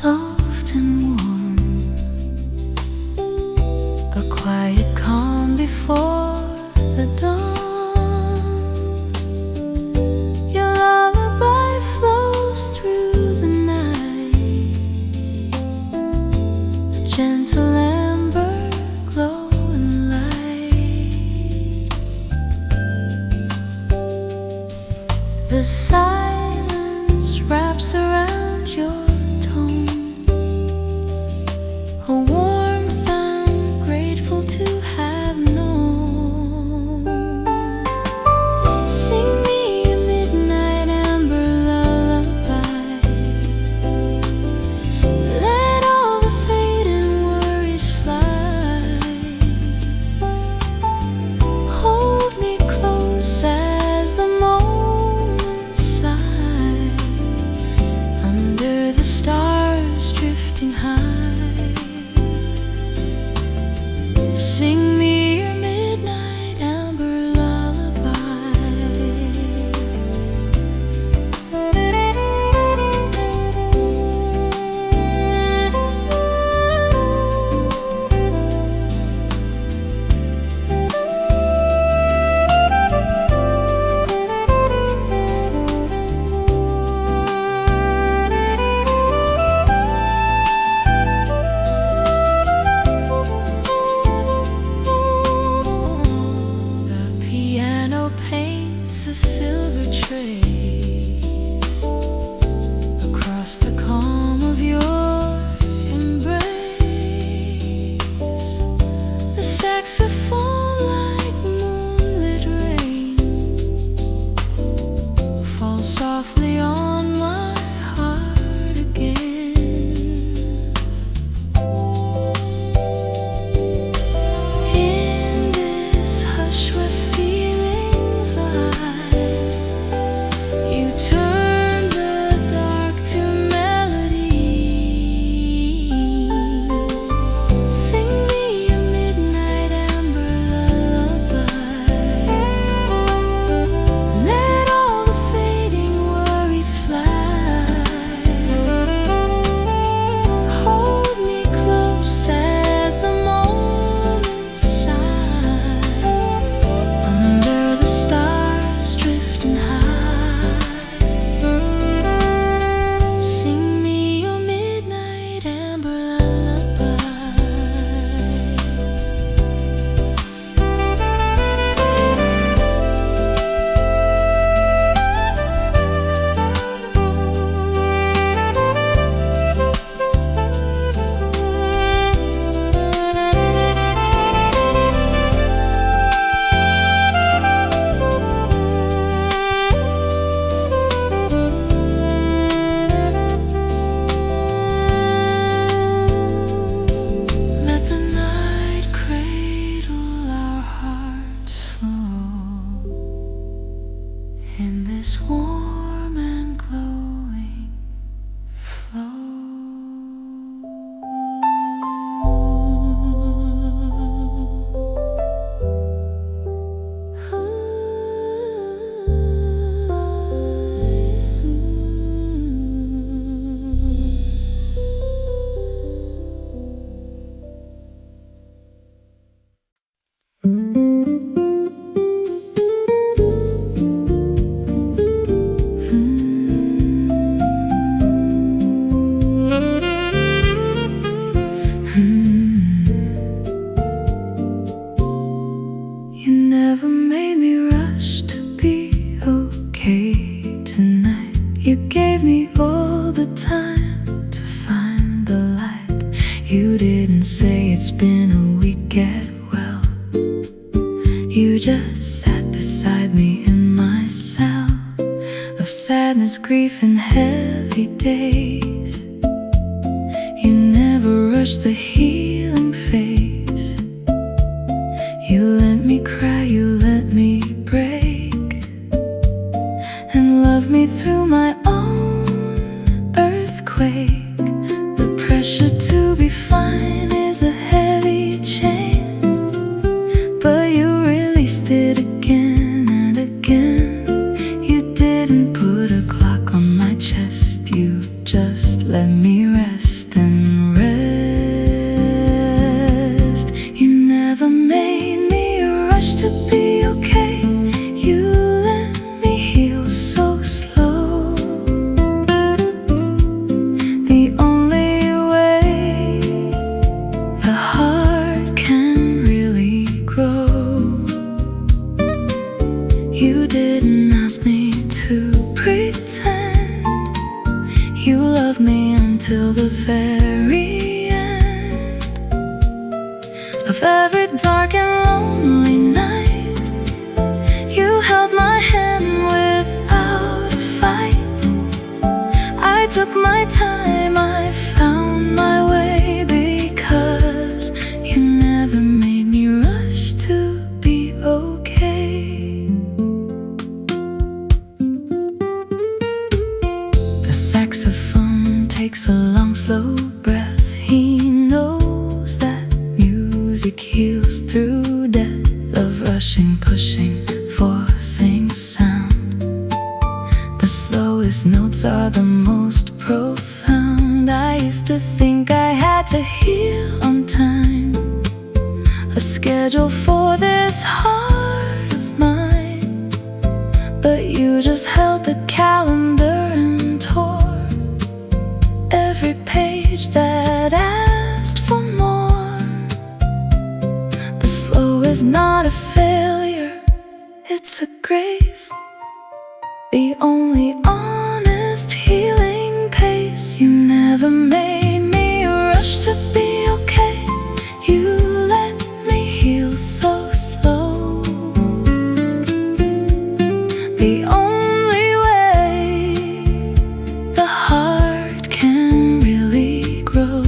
Soft and warm, a quiet calm before the dawn. Your lullaby flows through the night, a gentle amber glow and light. The silence wraps around your a warmth I'm grateful to have known. Sing me a midnight amber lullaby. Let all the fading worries fly. Hold me close as the moments sigh, under the stars drifting high. Sing me your midnight amber lullaby. Paints a silver trace across the calm of your embrace. The saxophone, like moonlit rain, falls softly on my heart again. In this hush where feelings lie, this warm and glowing flow. You never made me rush to be okay tonight. You gave me all the time to find the light. You didn't say it's been a week, get well. You just sat beside me in my cell of sadness, grief, and heavy days. You never rushed the healing phase. You let me cry, you let me break, and love me through my own earthquake. The pressure to be fine is a heavy chain, but you released it again and again. You didn't put a clock on my chest, you just let me rest and rest. You never made me rush to be okay. You let me heal so slow. The only way the heart can really grow. You didn't ask me to pretend. You loved me until the very end of every dark and lonely night. You held my hand without a fight. I took my time, I found my way, because you never made me rush to be okay. The saxophone takes a long, slow breath. He knows that music heals through depth of rushing, pushing, forcing sound. The slowest notes are the most profound. I used to think I had to heal on time, a schedule for this heart of mine. But you just held the calendar and tore every page that asked for more. The slow is not a failure, it's a grace, the only honest healing pace. You never made me rush to be okay. You let me heal so slow. The only way the heart can really grow.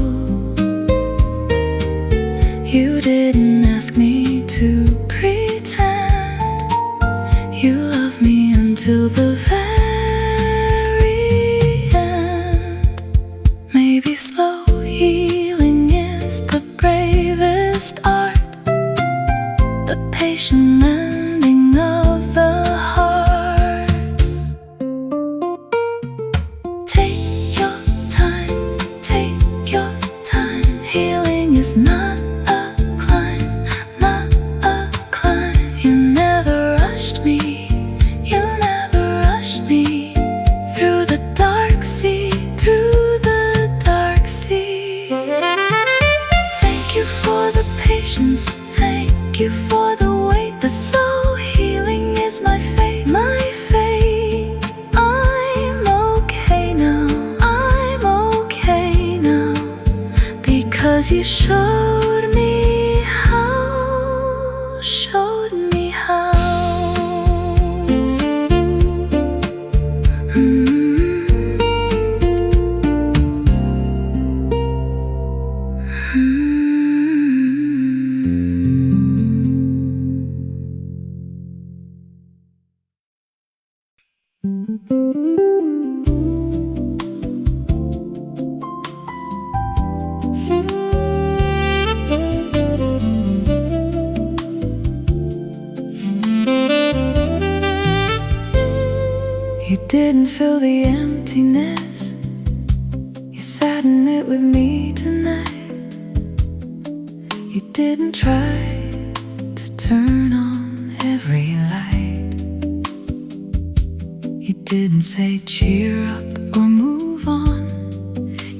You didn't ask me to pretend. You loved me until the very end. Maybe slow healing is the bravest art, the patient mending of the heart. Take your time, take your time. Healing is not a climb, not a climb. You never rushed me, you never rushed me through the dark sea, through the dark sea. Thank you for the patience, thank you for the wait. The slow healing is my fate, my fate. I'm okay now, I'm okay now, because you showed me how, showed me how. You didn't fill the emptiness, you sat in it with me tonight. You didn't try to turn on every light. You didn't say cheer up or move on.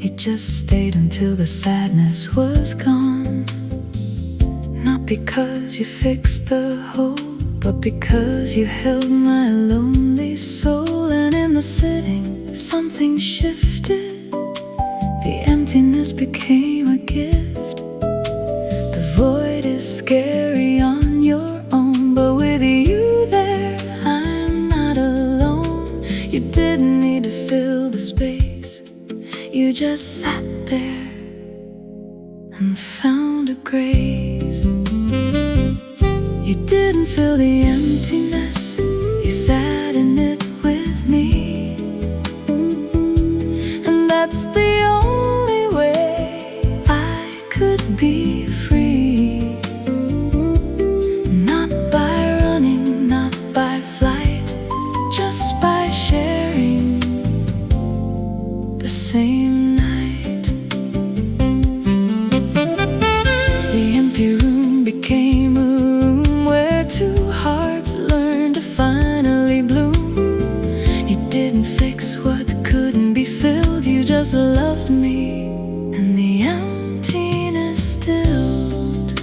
You just stayed until the sadness was gone. Not because you fixed the hole, but because you held my lonely soul. And in the sitting, something shifted. The emptiness became a gift. The void is scary on your own, but with you there, I'm not alone. You didn't need to fill the space, you just sat there and found a grace. You didn't fill the emptiness, you sat in it with me. And that's the only way I could be free. Not by running, not by flight, just by sharing the same night. The empty room became a room where two hearts learned to finally bloom. You didn't fix what couldn't be filled, you just loved me, and the emptiness stilled.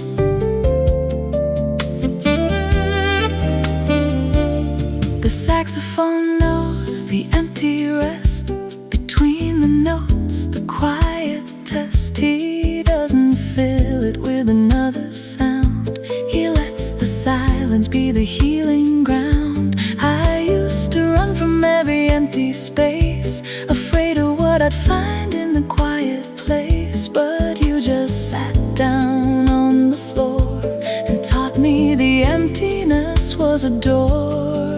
The saxophone knows the empty rest between the notes, the quiet test. He doesn't fill it with another sound, he lets the silence be the healing ground. I used to run from every empty space, afraid of what I'd find in the quiet place. But you just sat down on the floor and taught me the emptiness was a door.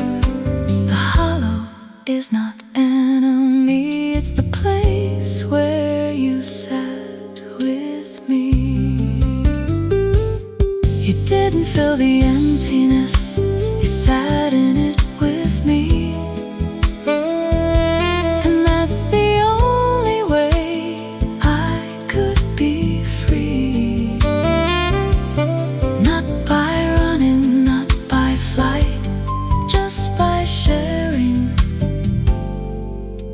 The hollow is not enemy, it's the place where you sat with me. You didn't fill the emptiness, you sat in it with me. And that's the only way I could be free. Not by running, not by flight, just by sharing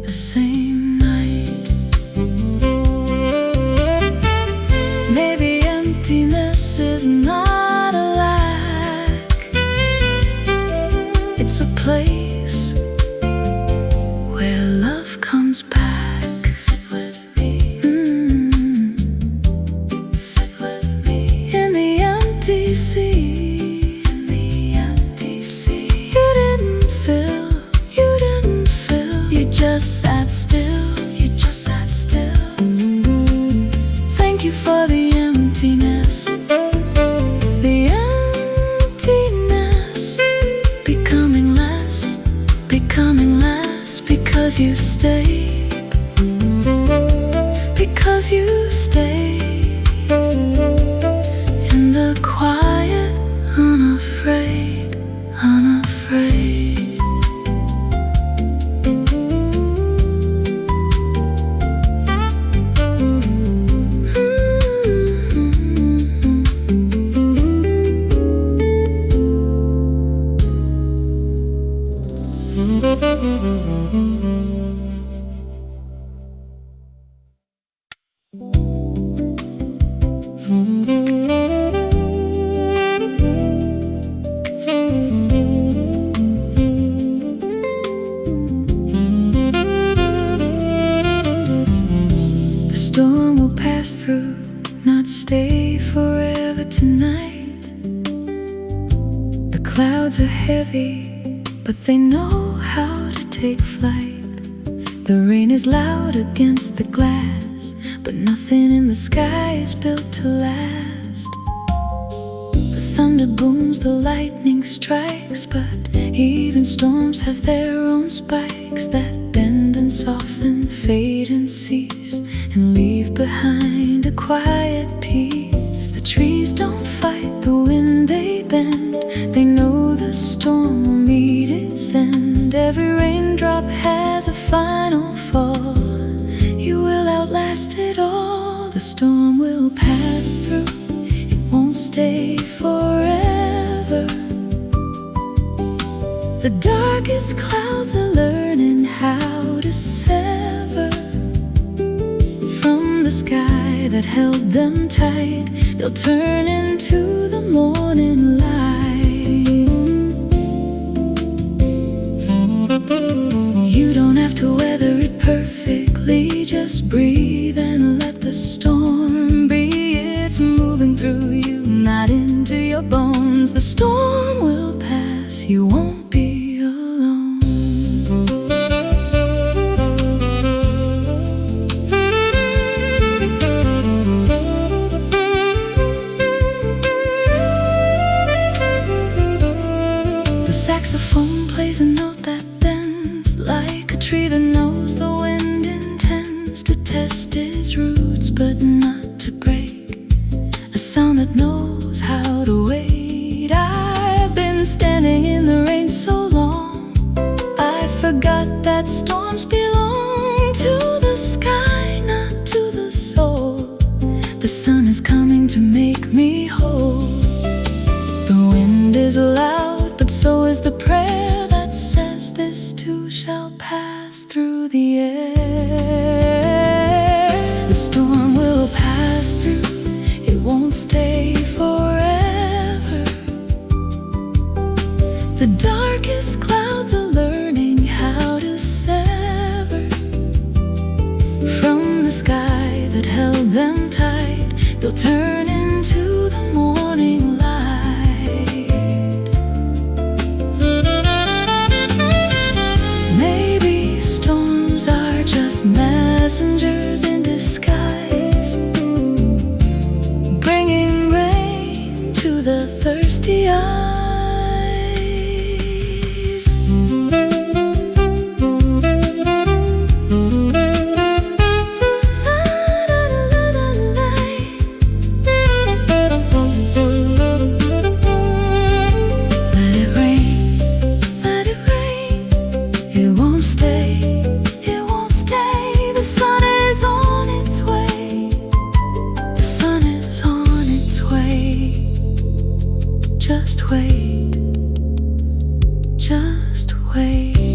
the same night. Maybe emptiness is not a lack, it's a place where love comes back. Sit with me, sit with me. In the empty sea, in the empty sea. You didn't fill, you didn't fill, you just sat still, you just sat still. Thank you for the emptiness, the emptiness becoming less, becoming less, because you stayed, because you stayed in the quiet, unafraid, unafraid. The storm will pass through, not stay forever tonight. The clouds are heavy, but they know how to take flight. The rain is loud against the glass, but nothing in the sky is built to last. The thunder thunder booms, the lightning strikes, but even storms have their own spikes that bend and soften, fade and cease, and leave behind a quiet peace. The trees don't fight the wind, they bend. They know the storm will meet its end. Every raindrop has a final fall. You will outlast it all. The storm will pass through, it won't stay forever. The darkest clouds are learning how to sever from the sky that held them tight. They'll turn into the morning light. You don't have to weather it perfectly, just breathe and let the storm be. It's moving through you, not into your bones. The storm will pass, you won't be alone. The saxophone plays a note that bends, like a tree that knows the wind intends to test its roots but not to break, a sound that knows how to wait. I've been standing in the rain so long, I forgot that storms belong to the sky, not to the soul. The sun is coming to make me whole. The wind is loud, but so is the prayer that says this too shall pass through the air. The storm will pass through, it won't stay forever. The darkest clouds are learning how to sever from the sky that held them tight. They'll turn into the morning light. Maybe storms are just messengers in disguise, bringing rain to the thirsty eyes. Let it rain, let it rain. It won't stay, it won't stay. The sun is on its way. The sun is on its way. Just wait, just wait.